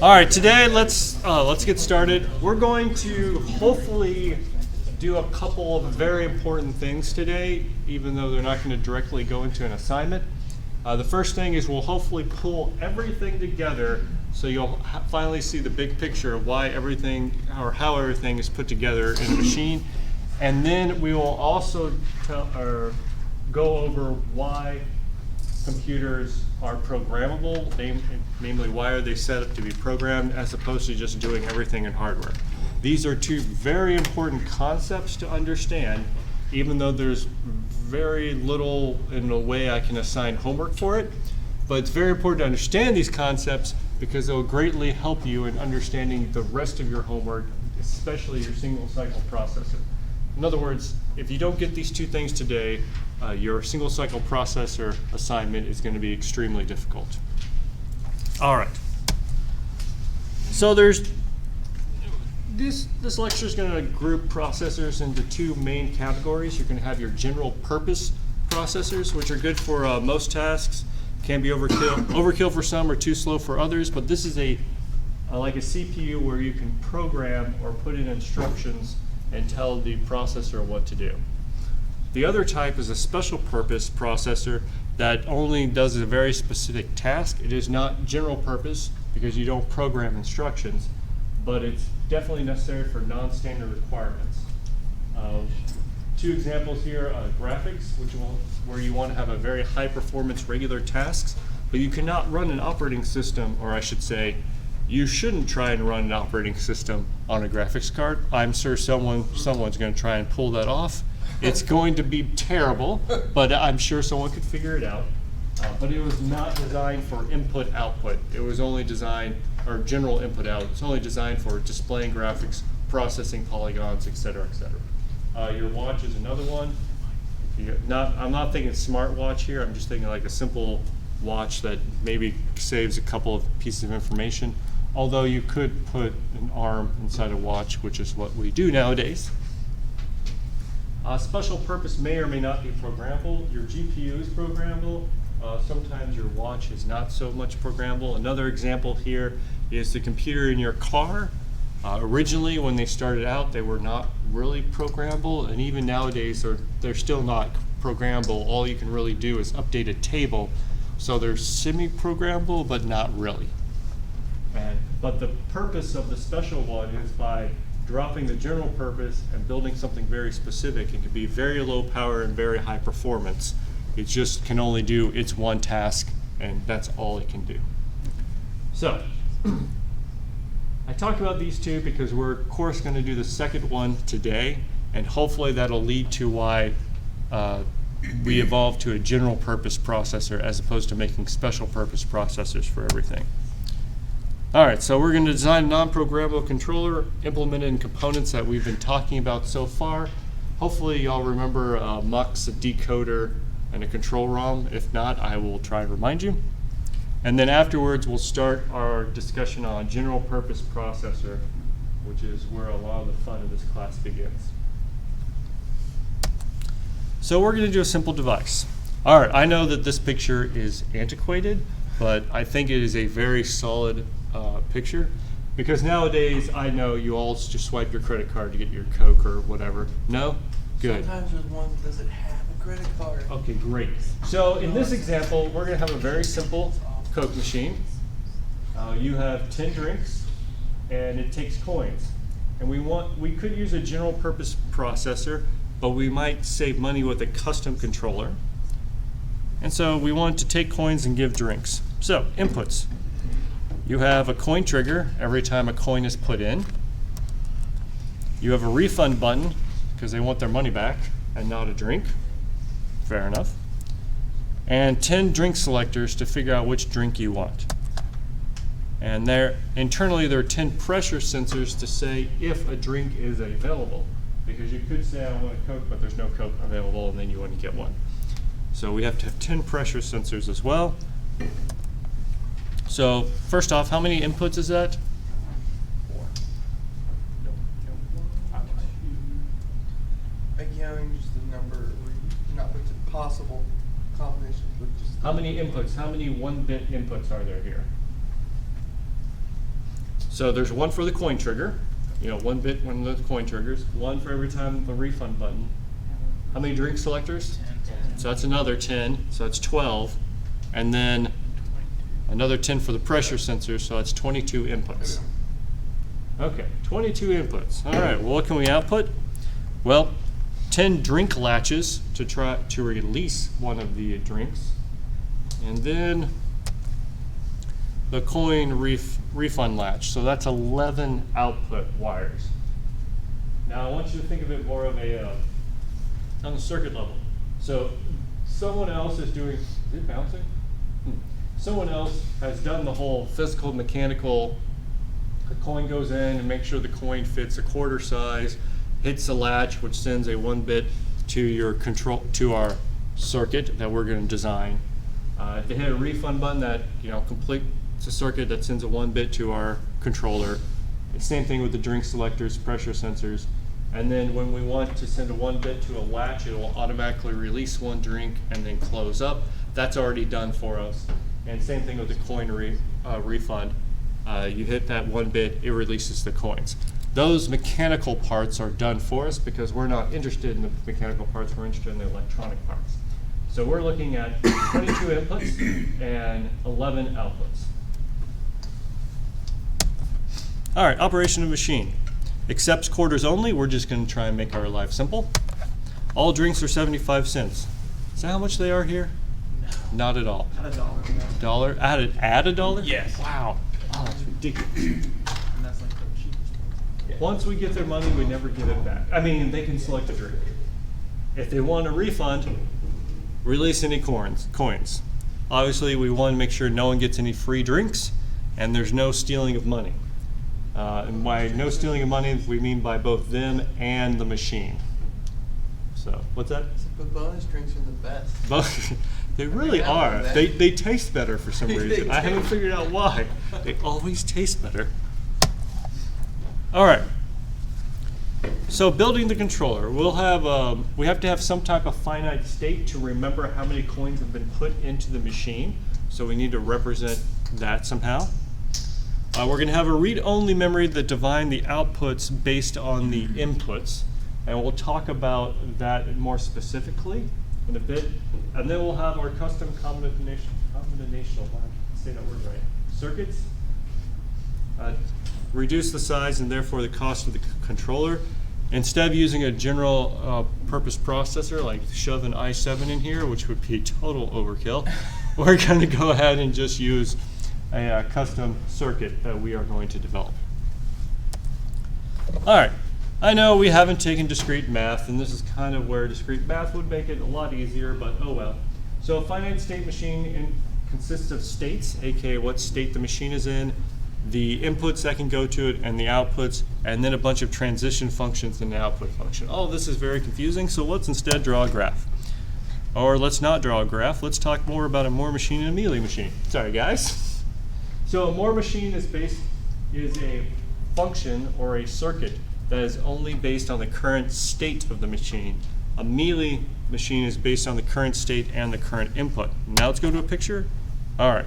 All right, today let's get started. We're going to hopefully do a couple of very important things today, even though they're not going to directly go into an assignment. The first thing is we'll hopefully pull everything together so you'll finally see the big picture of why everything or how everything is put together in a machine. And then we will also go over why computers are programmable, namely why are they set up to be programmed as opposed to just doing everything in hardware. These are two very important concepts to understand, even though there's very little in a way I can assign homework for it. But it's very important to understand these concepts because it will greatly help you in understanding the rest of your homework, especially your single cycle processor. In other words, if you don't get these two things today, your single cycle processor assignment is going to be extremely difficult. All right. So there's this lecture is going to group processors into two main categories. You're going to have your general purpose processors, which are good for most tasks, can be overkill for some or too slow for others, but this is like a CPU where you can program or put in instructions and tell the processor what to do. The other type is a special purpose processor that only does a very specific task. It is not general purpose because you don't program instructions, but it's definitely necessary for non-standard requirements. Two examples here, graphics, where you want to have a very high performance regular tasks, but you cannot run an operating system, or I should say, you shouldn't try and run an operating system on a graphics card. I'm sure someone's going to try and pull that off. It's going to be terrible, but I'm sure someone could figure it out. But it was not designed for input-output. It was only designed, or general input-out. It's only designed for displaying graphics, processing polygons, et cetera, et cetera. Your watch is another one. I'm not thinking smartwatch here. I'm just thinking like a simple watch that maybe saves a couple of pieces of information. Although you could put an arm inside a watch, which is what we do nowadays. Special purpose may or may not be programmable. Your GPU is programmable. Sometimes your watch is not so much programmable. Another example here is the computer in your car. Originally, when they started out, they were not really programmable, and even nowadays, they're still not programmable. All you can really do is update a table. So they're semi-programmable, but not really. But the purpose of the special one is by dropping the general purpose and building something very specific. It can be very low power and very high performance. It just can only do its one task, and that's all it can do. So, I talked about these two because we're, of course, going to do the second one today, and hopefully that'll lead to why we evolved to a general purpose processor as opposed to making special purpose processors for everything. All right, so we're going to design a non-programmable controller implemented in components that we've been talking about so far. Hopefully y'all remember MUX, a decoder, and a control ROM. If not, I will try and remind you. And then afterwards, we'll start our discussion on general purpose processor, which is where a lot of the fun of this class begins. So we're going to do a simple device. All right, I know that this picture is antiquated, but I think it is a very solid picture, because nowadays I know you all just swipe your credit card to get your Coke or whatever. No? Good. Sometimes there's one that doesn't have a credit card. Okay, great. So in this example, we're going to have a very simple Coke machine. You have 10 drinks, and it takes coins. And we could use a general purpose processor, but we might save money with a custom controller. And so we want to take coins and give drinks. So inputs. You have a coin trigger every time a coin is put in. You have a refund button because they want their money back and not a drink. Fair enough. And 10 drink selectors to figure out which drink you want. And internally there are 10 pressure sensors to say if a drink is available. Because you could say I want a Coke, but there's no Coke available, and then you want to get one. So we have to have 10 pressure sensors as well. So first off, how many inputs is that? 4. Again, just the number, not with the possible combinations, but just. How many inputs? How many 1-bit inputs are there here? So there's one for the coin trigger, you know, 1 bit, one of the coin triggers, one for every time the refund button. How many drink selectors? 10. So that's another 10, so that's 12. And then another 10 for the pressure sensor, so that's 22 inputs. Okay, 22 inputs. All right, well, what can we output? Well, 10 drink latches to try to release one of the drinks. And then the coin refund latch. So that's 11 output wires. Now I want you to think of it more of a on the circuit level. So someone else is doing, is it bouncing? Someone else has done the whole physical, mechanical, the coin goes in and make sure the coin fits a quarter size, hits the latch, which sends a 1 bit to your control, to our circuit that we're going to design. If they hit a refund button, that completes a circuit that sends a 1 bit to our controller. Same thing with the drink selectors, pressure sensors. And then when we want to send a 1 bit to a latch, it will automatically release one drink and then close up. That's already done for us. And same thing with the coin refund. You hit that 1 bit, it releases the coins. Those mechanical parts are done for us because we're not interested in the mechanical parts, we're interested in the electronic parts. So we're looking at 22 inputs and 11 outputs. All right, operation of machine. Accepts quarters only. We're just going to try and make our life simple. All drinks are 75 cents. Is that how much they are here? No. Not at all. Not $1. Dollar? Add a dollar? Yes. Wow. Oh, that's ridiculous. And that's like the cheapest one. Once we get their money, we never give it back. I mean, they can select a drink. If they want a refund, release any coins. Obviously, we want to make sure no one gets any free drinks and there's no stealing of money. And by no stealing of money, we mean by both them and the machine. So, what's that? But bonus drinks are the best. They really I are. love that. They taste better for some They reason. I haven't taste- figured out why. They always taste better. All right. So building the controller, we have to have some type of finite state to remember how many coins have been put into the machine. So we need to represent that somehow. We're going to have a read-only memory that defines the outputs based on the inputs. And we'll talk about that more specifically in a bit. And then we'll have our custom combinational, say that word right, circuits. Reduce the size and therefore the cost of the controller. Instead of using a general purpose processor, like shove an i7 in here, which would be total overkill, we're going to go ahead and just use a custom circuit that we are going to develop. All right, I know we haven't taken discrete math, and this is kind of where discrete math would make it a lot easier, but oh well. So a finite state machine consists of states, aka what state the machine is in, the inputs that can go to it, and the outputs, and then a bunch of transition functions in the output function. All of this is very confusing, so let's instead draw a graph. Or let's not draw a graph, let's talk more about a Moore machine and a Mealy machine. Sorry guys. So a Moore machine is a function or a circuit that is only based on the current state of the machine. A Mealy machine is based on the current state and the current input. Now let's go to a picture. All right.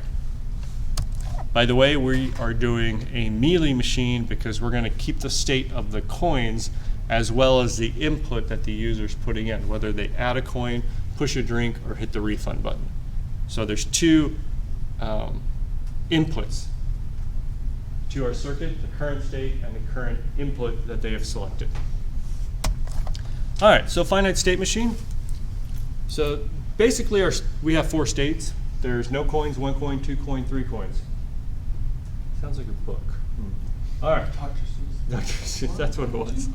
By the way, we are doing a Mealy machine because we're going to keep the state of the coins as well as the input that the user's putting in, whether they add a coin, push a drink, or hit the refund button. So there's two inputs to our circuit, the current state and the current input that they have selected. All right, so finite state machine. So basically we have 4 states. There's no coins, 1 coin, 2 coin, 3 coins. Sounds like a book. All right. Dr. Seuss. That's what it was.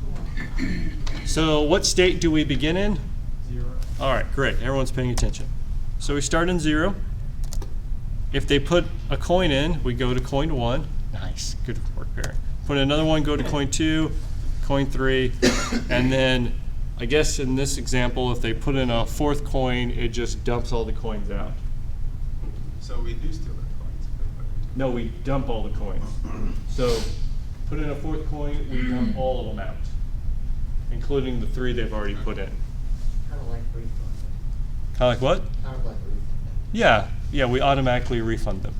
So what state do we begin in? 0. All right, great. Everyone's paying attention. So we start in 0. If they put a coin in, we go to coin 1. Nice, good work, Barry. Put another one, go to coin 2, coin 3, and then I guess in this example, if they put in a 4th coin, it just dumps all the coins out. So we do steal their coins. No, we dump all the coins. So put in a 4th coin, we dump all of them out, including the 3 they've already put in. Kind of like refund. Kind of like what? Kind of like refund. Yeah, we automatically refund them.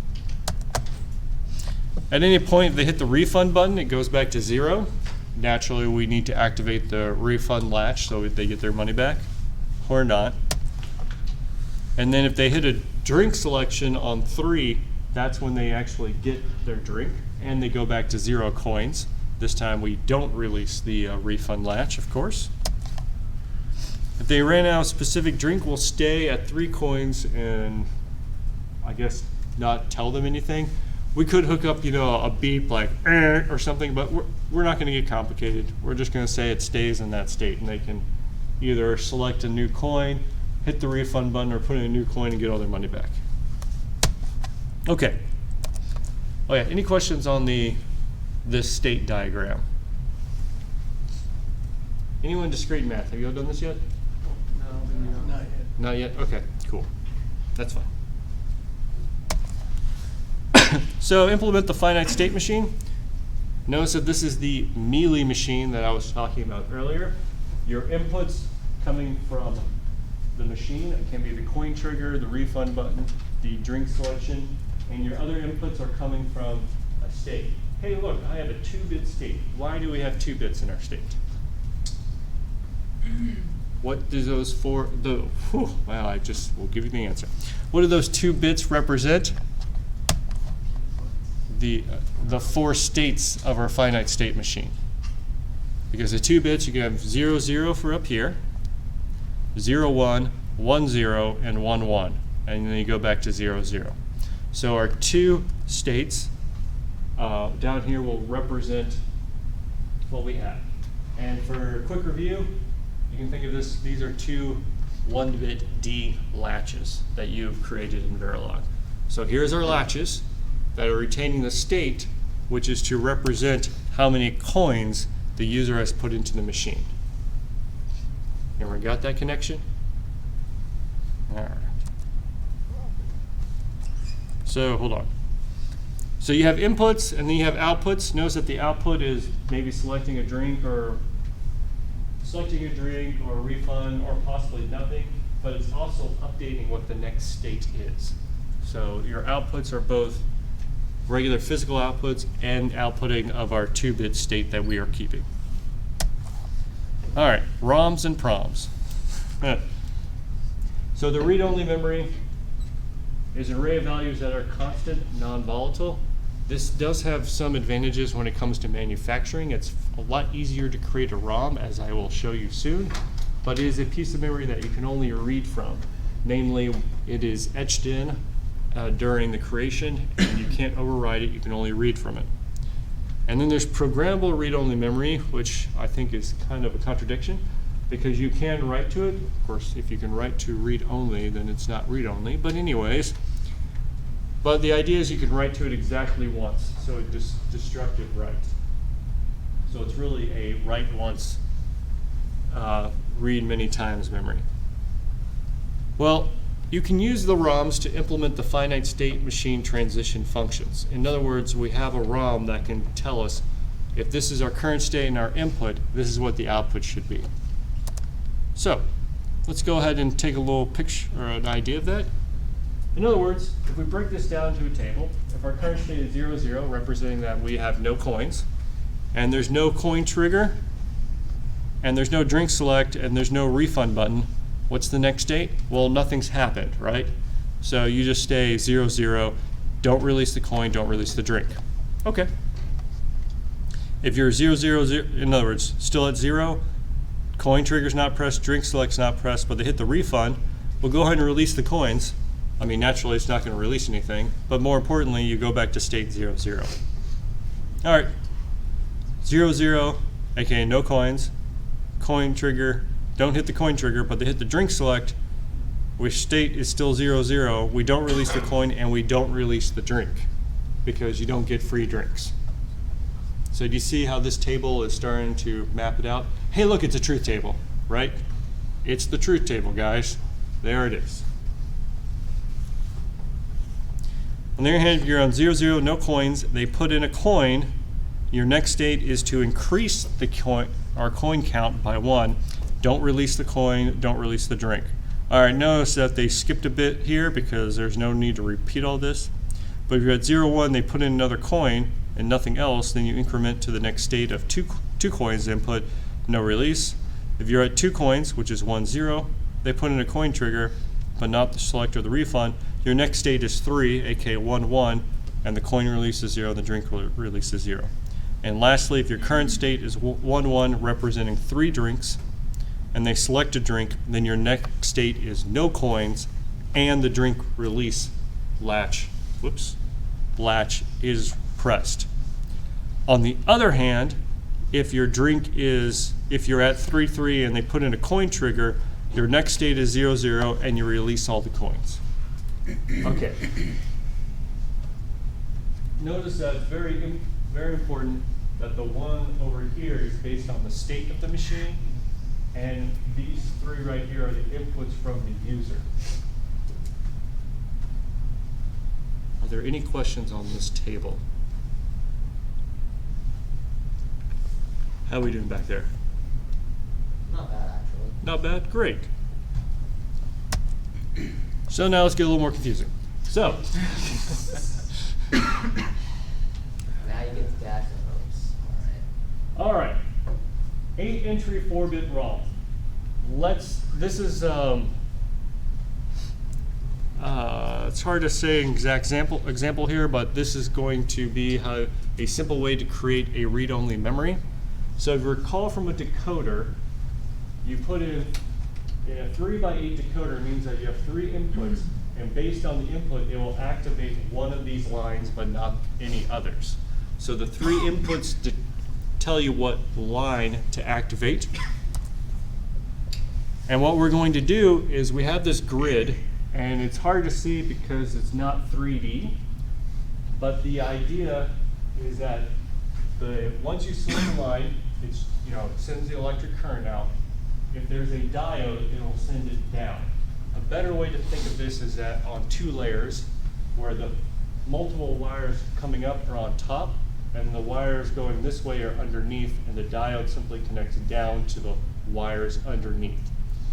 At any point, if they hit the refund button, it goes back to 0. Naturally, we need to activate the refund latch so that they get their money back, or not. And then if they hit a drink selection on 3, that's when they actually get their drink, and they go back to 0 coins. This time we don't release the refund latch, of course. If they ran out of specific drink, we'll stay at 3 coins and I guess not tell them anything. We could hook up, a beep like or something, but we're not going to get complicated. We're just going to say it stays in that state, and they can either select a new coin, hit the refund button, or put in a new coin and get all their money back. Okay. Oh yeah, any questions on this state diagram? Anyone discrete math? Have you all done this yet? No, Not yet. Not yet? Okay, cool. That's fine. So implement the finite state machine. Notice that this is the Mealy machine that I was talking about earlier. Your inputs coming from the machine, it can be the coin trigger, the refund button, the drink selection, and your other inputs are coming from a state. Hey, look, I have a 2-bit state. Why do we have 2 bits in our state? What do those four, well, we'll give you the answer. What do those 2 bits represent? The 4 states of our finite state machine. Because the 2 bits, you can have 0, 0 for up here, 0, 1, 1, 0, and 1, 1. And then you go back to 0, 0. So our 2 states down here will represent what we have. And for a quick review, you can think of this, these are 2 1-bit D latches that you've created in Verilog. So here's our latches that are retaining the state, which is to represent how many coins the user has put into the machine. Everyone got that connection? All right. So hold on. So you have inputs and then you have outputs. Notice that the output is maybe selecting a drink or a refund or possibly nothing, but it's also updating what the next state is. So your outputs are both regular physical outputs and outputting of our 2-bit state that we are keeping. All right, ROMs and PROMs. So the read-only memory is an array of values that are constant, non-volatile. This does have some advantages when it comes to manufacturing. It's a lot easier to create a ROM, as I will show you soon, but it is a piece of memory that you can only read from. Namely, it is etched in during the creation, and you can't override it, you can only read from it. And then there's programmable read-only memory, which I think is kind of a contradiction, because you can write to it. Of course, if you can write to read-only, then it's not read-only, but anyways. But the idea is you can write to it exactly once, so it's destructive write. So it's really a write once, read many times memory. Well, you can use the ROMs to implement the finite state machine transition functions. In other words, we have a ROM that can tell us if this is our current state and our input, this is what the output should be. So let's go ahead and take a little picture or an idea of that. In other words, if we break this down to a table, if our current state is 0, 0, representing that we have no coins, and there's no coin trigger, and there's no drink select, and there's no refund button, what's the next state? Well, nothing's happened, right? So you just stay 0, 0, don't release the coin, don't release the drink. Okay. If you're 0, 0, 0, in other words, still at 0, coin trigger's not pressed, drink select's not pressed, but they hit the refund, we'll go ahead and release the coins. I mean, naturally it's not going to release anything, but more importantly, you go back to state 0, 0. All right, 0, 0, aka no coins, coin trigger, don't hit the coin trigger, but they hit the drink select, which state is still 0, 0. We don't release the coin and we don't release the drink because you don't get free drinks. So do you see how this table is starting to map it out? Hey, look, it's a truth table, right? It's the truth table, guys. There it is. On the other hand, if you're on 0, 0, no coins, they put in a coin. Your next state is to increase the our coin count by 1. Don't release the coin, don't release the drink. All right, notice that they skipped a bit here because there's no need to repeat all this. But if you're at 0, 1, they put in another coin and nothing else, then you increment to the next state of two coins and put no release. If you're at 2 coins, which is 1, 0, they put in a coin trigger, but not the select or the refund. Your next state is 3, aka 1, 1, and the coin release is 0, the drink release is 0. And lastly, if your current state is 1, 1, representing 3 drinks, and they select a drink, then your next state is no coins, and the drink release latch is pressed. On the other hand, if you're at 3, 3, and they put in a coin trigger, your next state is 0, 0, and you release all the coins. Okay. Notice that it's very, very important that the 1 over here is based on the state of the machine, and these 3 right here are the inputs from the user. Are there any questions on this table? How are we doing back there? Not bad, actually. Not bad? Great. So now let's get a little more confusing. So, Now you get the dash and hopes. all right, 8 entry 4-bit ROM. This is, it's hard to say an exact example here, but this is going to be a simple way to create a read-only memory. So if you recall from a decoder, you put in a 3x8 decoder means that you have 3 inputs, and based on the input, it will activate one of these lines, but not any others. So the 3 inputs tell you what line to activate. And what we're going to do is we have this grid, and it's hard to see because it's not 3D, but the idea is that once you select a line, it sends the electric current out. If there's a diode, it'll send it down. A better way to think of this is that on 2 layers, where the multiple wires coming up are on top, and the wires going this way are underneath, and the diode simply connects down to the wires underneath.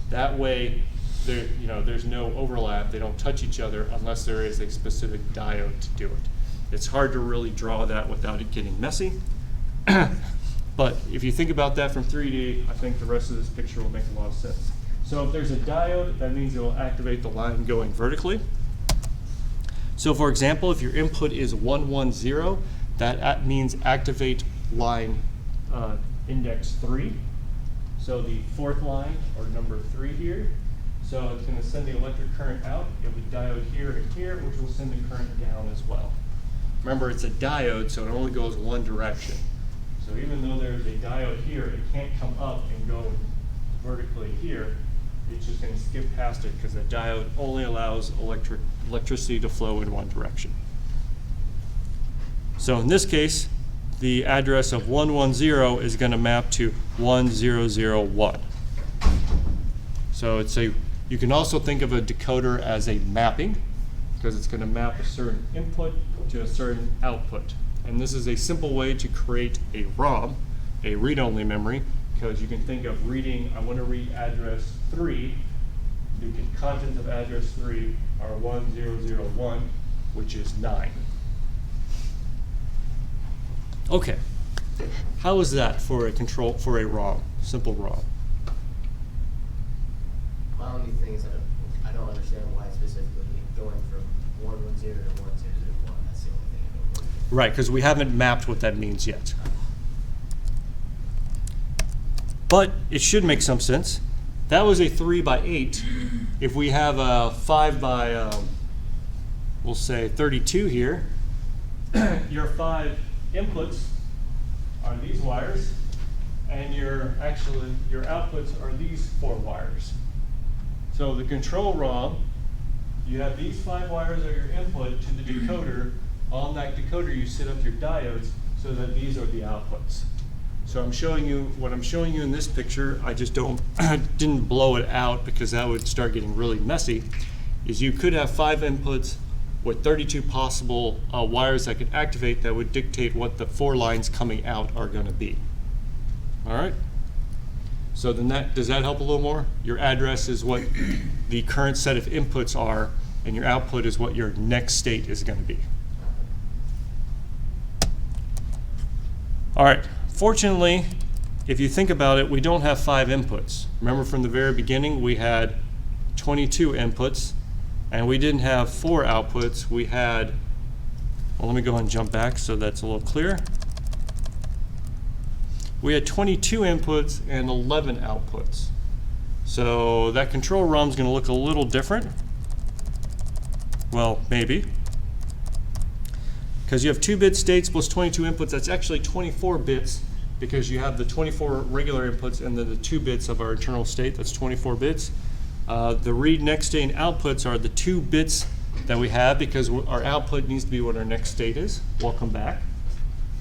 That way, there's no overlap. They don't touch each other unless there is a specific diode to do it. It's hard to really draw that without it getting messy. But if you think about that from 3D, I think the rest of this picture will make a lot of sense. So if there's a diode, that means it will activate the line going vertically. So for example, if your input is 1, 1, 0, that means activate line index 3. So the 4th line, or number 3 here. So it's going to send the electric current out. You have a diode here and here, which will send the current down as well. Remember, it's a diode, so it only goes one direction. So even though there's a diode here, it can't come up and go vertically here. It's just going to skip past it because the diode only allows electricity to flow in one direction. So in this case, the address of 110 is going to map to 1001. So you can also think of a decoder as a mapping, because it's going to map a certain input to a certain output. And this is a simple way to create a ROM, a read-only memory, because you can think of reading, I want to read address 3. The contents of address 3 are 1001, which is 9. Okay, how is that for a ROM, simple ROM? My only thing is that I don't understand why specifically going from 110 to 110 to 1. That's the only thing I don't understand. Right, because we haven't mapped what that means yet. But it should make some sense. That was a 3x8. If we have a 5 by, we'll say 32 here, your 5 inputs are these wires, and your outputs are these 4 wires. So the control ROM, you have these 5 wires are your input to the decoder. On that decoder, you set up your diodes so that these are the outputs. So what I'm showing you in this picture, I just didn't blow it out because that would start getting really messy, is you could have 5 inputs with 32 possible wires that could activate that would dictate what the 4 lines coming out are going to be. All right? So then does that help a little more? Your address is what the current set of inputs are, and your output is what your next state is going to be. All right, fortunately, if you think about it, we don't have 5 inputs. Remember from the very beginning, we had 22 inputs, and we didn't have 4 outputs. We had, well, let me go ahead and jump back so that's a little clearer. We had 22 inputs and 11 outputs. So that control ROM is going to look a little different. Well, maybe. Because you have 2-bit states plus 22 inputs, that's actually 24 bits because you have the 24 regular inputs and then the 2 bits of our internal state, that's 24 bits. The read, next state, and outputs are the 2 bits that we have because our output needs to be what our next state is. Welcome back.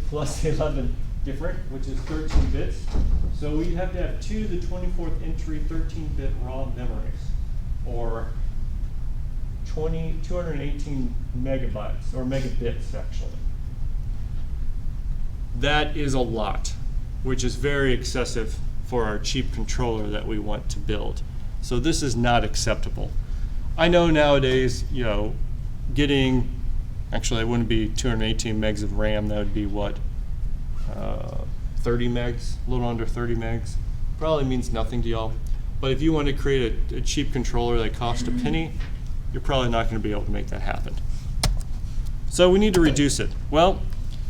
Plus 11 different, which is 13 bits. So we have to have 2 to the 24th entry 13-bit raw memories, or 218 megabytes, or megabits actually. That is a lot, which is very excessive for our cheap controller that we want to build. So this is not acceptable. I know nowadays, you know, getting, actually it wouldn't be 218 megs of RAM, that would be what? 30 megs, a little under 30 megs. Probably means nothing to y'all. But if you want to create a cheap controller that costs a penny, you're probably not going to be able to make that happen. So we need to reduce it. Well,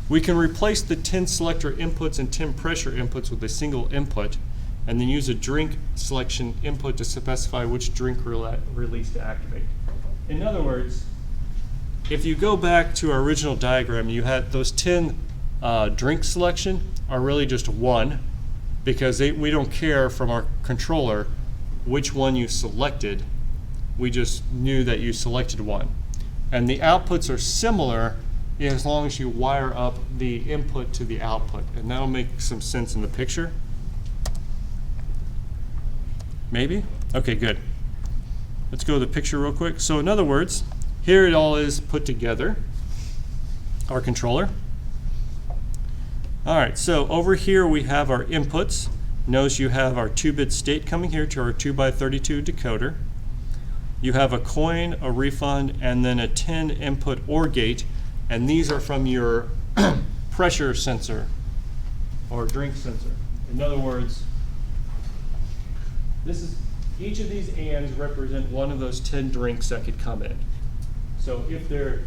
we can replace the 10 selector inputs and 10 pressure inputs with a single input, and then use a drink selection input to specify which drink release to activate. In other words, if you go back to our original diagram, you had those 10 drink selection are really just 1, because we don't care from our controller which one you selected. We just knew that you selected 1. And the outputs are similar as long as you wire up the input to the output. And that'll make some sense in the picture. Maybe? Okay, good. Let's go to the picture real quick. So in other words, here it all is put together, our controller. All right, so over here we have our inputs. Notice you have our 2-bit state coming here to our 2x32 decoder. You have a coin, a refund, and then a 10 input OR gate, and these are from your pressure sensor or drink sensor. In other words, each of these ands represent one of those 10 drinks that could come in. So if the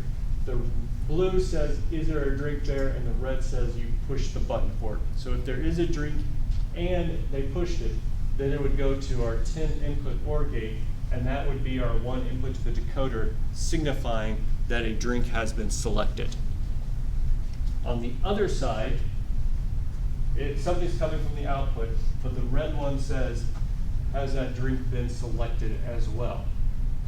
blue says, is there a drink there? And the red says you push the button for it. So if there is a drink and they pushed it, then it would go to our 10 input OR gate, and that would be our 1 input to the decoder, signifying that a drink has been selected. On the other side, something's coming from the output, but the red one says, has that drink been selected as well?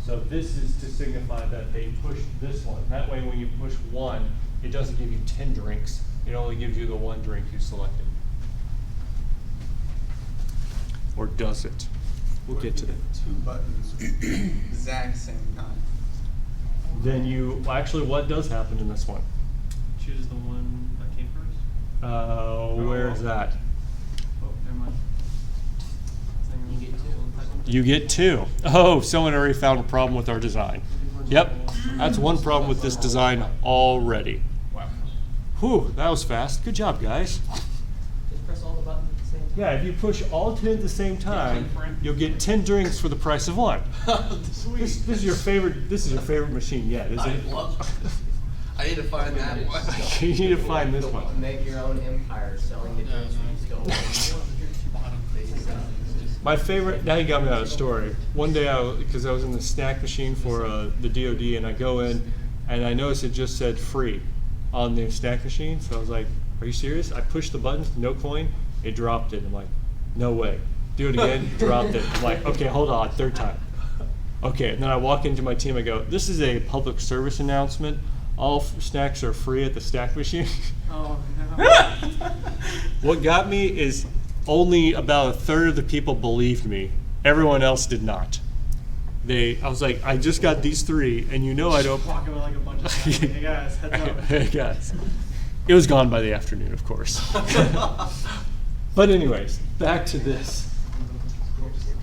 So this is to signify that they pushed this one. That way when you push 1, it doesn't give you 10 drinks. It only gives you the 1 drink you selected. Or does it? We'll get to that. 2 buttons, exact same time. Then actually what does happen in this one? Choose the one that came first. Where's that? Oh, never mind. You get 2. You get 2. Oh, someone already found a problem with our design. Yep, that's one problem with this design already. Wow. Whew, that was fast. Good job, guys. Just press all the buttons at the same time. Yeah, if you push all 10 at the same time, you'll get 10 drinks for the price of 1. This is your favorite. This is your favorite machine yet, isn't it? I need to find that one. You need to find this one. Make your own empire selling the drinks you don't want. My favorite, now you got me out of story. One day, because I was in the snack machine for the DOD, and I go in, and I noticed it just said free on the snack machine. So I was like, are you serious? I pushed the button, no coin, it dropped it. I'm like, no way. Do it again, dropped it. I'm like, okay, hold on, 3rd time. Okay, and then I walk into my team, I go, this is a public service announcement. All snacks are free at the snack machine. Oh, no. What got me is only about 1/3 of the people believed me. Everyone else did not. I was like, I just got these 3, and you know I don't. Walking with like a bunch of stuff. Hey guys, heads up. Hey guys. It was gone by the afternoon, of course. But anyways, back to this.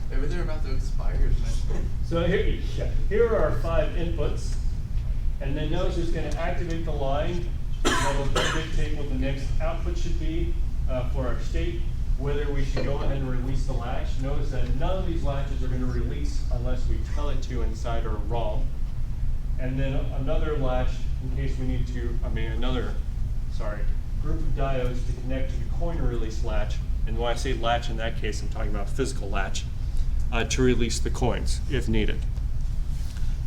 Maybe they're about to expire. So here are our 5 inputs, and then notice it's going to activate the line that'll dictate what the next output should be for our state, whether we should go ahead and release the latch. Notice that none of these latches are going to release unless we tell it to inside our ROM. And then another latch in case we need to, group of diodes to connect to the coin release latch. And when I say latch in that case, I'm talking about a physical latch to release the coins if needed.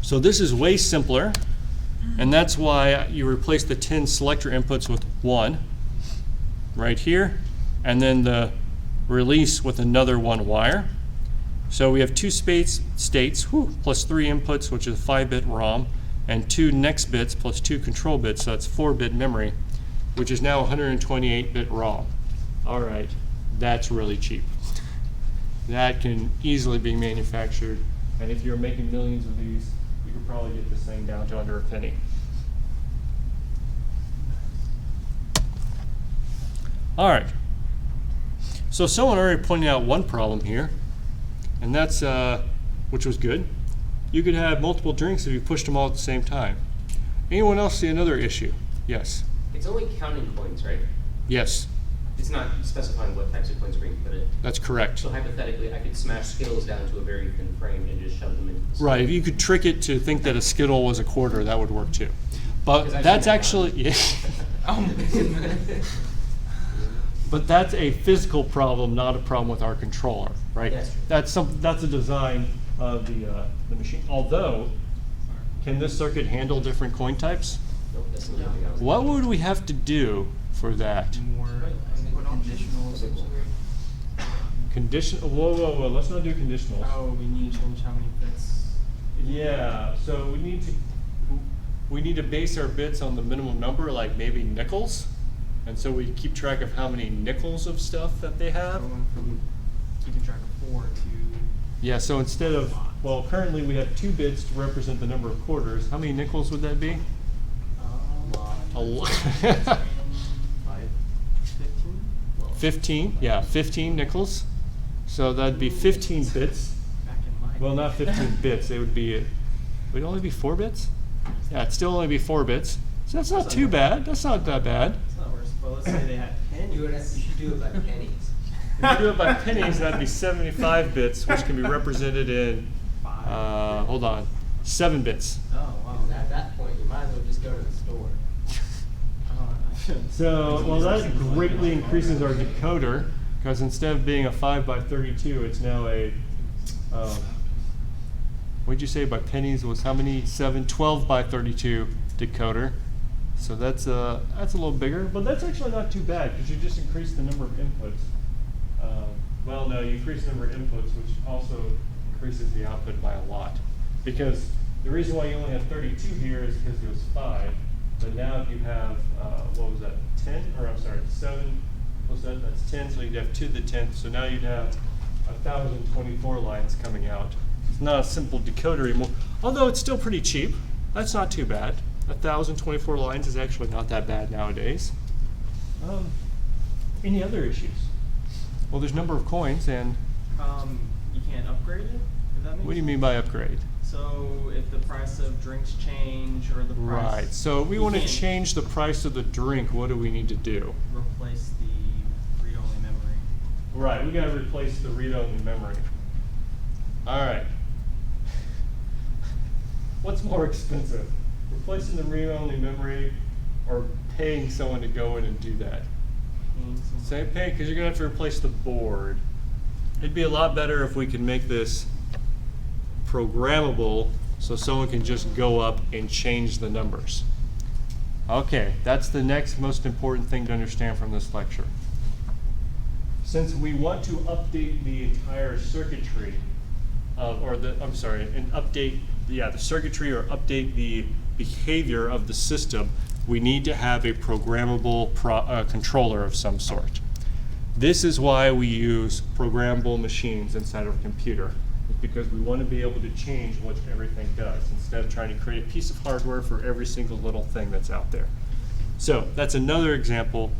So this is way simpler, and that's why you replace the 10 selector inputs with one right here, and then the release with another one wire. So we have two states plus 3 inputs, which is a 5-bit ROM, and 2 next bits plus 2 control bits, so that's 4-bit memory, which is now 128-bit ROM. All right, that's really cheap. That can easily be manufactured, and if you're making millions of these, you could probably get this thing down to under a penny. All right, so someone already pointed out one problem here, and that's, which was good. You could have multiple drinks if you pushed them all at the same time. Anyone else see another issue? Yes. It's only counting coins, right? Yes, It's not specifying what types of coins are being put in. that's correct. So hypothetically, I could smash Skittles down to a very thin frame and just shove them into the Right, if you could trick it to think that a Skittle was a quarter, that would work too. But Because I've that's seen that actually, done. yeah. But that's a physical problem, not a problem with our controller, right? That's true. That's a design of the machine. Although, can this circuit handle different coin types? Nope, that's not something I was. What would we have to do for that? More conditionals. Whoa, let's not do conditionals. Oh, we need to change how many bits. Yeah, so we need to base our bits on the minimum number, like maybe nickels. And so we keep track of how many nickels of stuff that they have. Going from keeping track of 4 to. Yeah, so instead of, well, currently we have 2 bits to represent the number of quarters. How many nickels would that be? A lot. 15? 15, yeah, 15 nickels. So that'd be 15 bits. Back in my. Well, not 15 bits, it would be, would it only be 4 bits? Yeah, it'd still only be 4 bits. So that's not too bad, that's not that bad. It's not worse, but let's say they had pennies. You should do it by pennies. If you do it by pennies, that'd be 75 bits, which can be represented in, hold on, 7 bits. Oh, wow. Because at that point, you might as well just go to the store. So, well, that greatly increases our decoder, because instead of being a 5x32, it's now a, what'd you say by pennies was how many? 12x32 decoder. So that's a little bigger, but that's actually not too bad, because you just increase the number of inputs. Well, no, you increase the number of inputs, which also increases the output by a lot. Because the reason why you only have 32 here is because it was 5. But now if you have, what was that, 10? Or I'm sorry, 7, what's that? That's 10, so you'd have 2 to the 10th. So now you'd have 1,024 lines coming out. It's not a simple decoder anymore, although it's still pretty cheap. That's not too bad. 1,024 lines is actually not that bad nowadays. Any other issues? Well, there's number of coins, and You can't upgrade it? If that makes what do you mean by upgrade? So if the price of drinks change or the price. Right, so if we you want to can't change the price of the drink, what do we need to do? Replace the read-only memory. Right, we got to replace the read-only memory. All right. What's more expensive? Replacing the read-only memory or paying someone to go in and do that? Same pay, because you're going to have to replace the board. It'd be a lot better if we could make this programmable so someone can just go up and change the numbers. Okay, that's the next most important thing to understand from this lecture. Since we want to update the entire circuitry, the circuitry or update the behavior of the system, we need to have a programmable controller of some sort. This is why we use programmable machines inside of a computer. It's because we want to be able to change what everything does instead of trying to create a piece of hardware for every single little thing that's out there. So that's another example.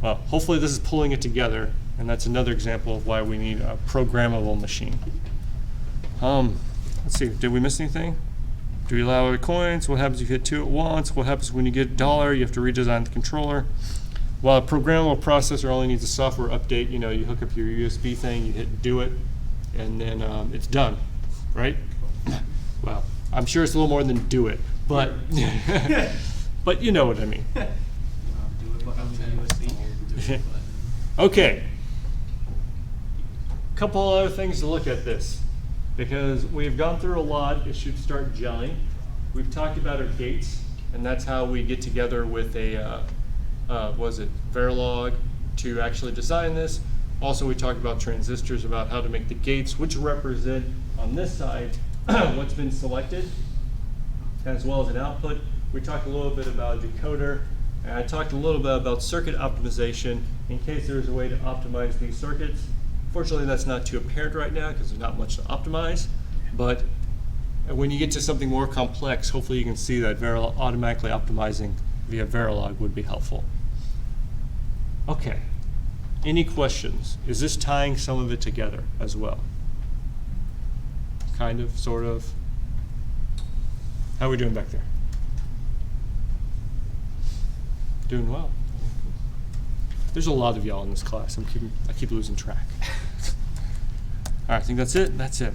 Well, hopefully this is pulling it together, and that's another example of why we need a programmable machine. Let's see, did we miss anything? Do we allow other coins? What happens if you hit 2 at once? What happens when you get $1? You have to redesign the controller. While a programmable processor only needs a software update, you know, you hook up your USB thing, you hit do it, and then it's done, right? Well, I'm sure it's a little more than do it, but but you know what I mean. Do it button on the USB. Do it button. Okay. Couple other things to look at this, because we've gone through a lot. It should start gelling. We've talked about our gates, and that's how we get together with a Verilog to actually design this. Also, we talked about transistors, about how to make the gates, which represent on this side what's been selected, as well as an output. We talked a little bit about a decoder, and I talked a little bit about circuit optimization in case there's a way to optimize these circuits. Fortunately, that's not too apparent right now because there's not much to optimize, but when you get to something more complex, hopefully you can see that automatically optimizing via Verilog would be helpful. Okay, any questions? Is this tying some of it together as well? Kind of, sort of? How are we doing back there? Doing well. There's a lot of y'all in this class. I keep losing track. All right, I think that's it. That's it.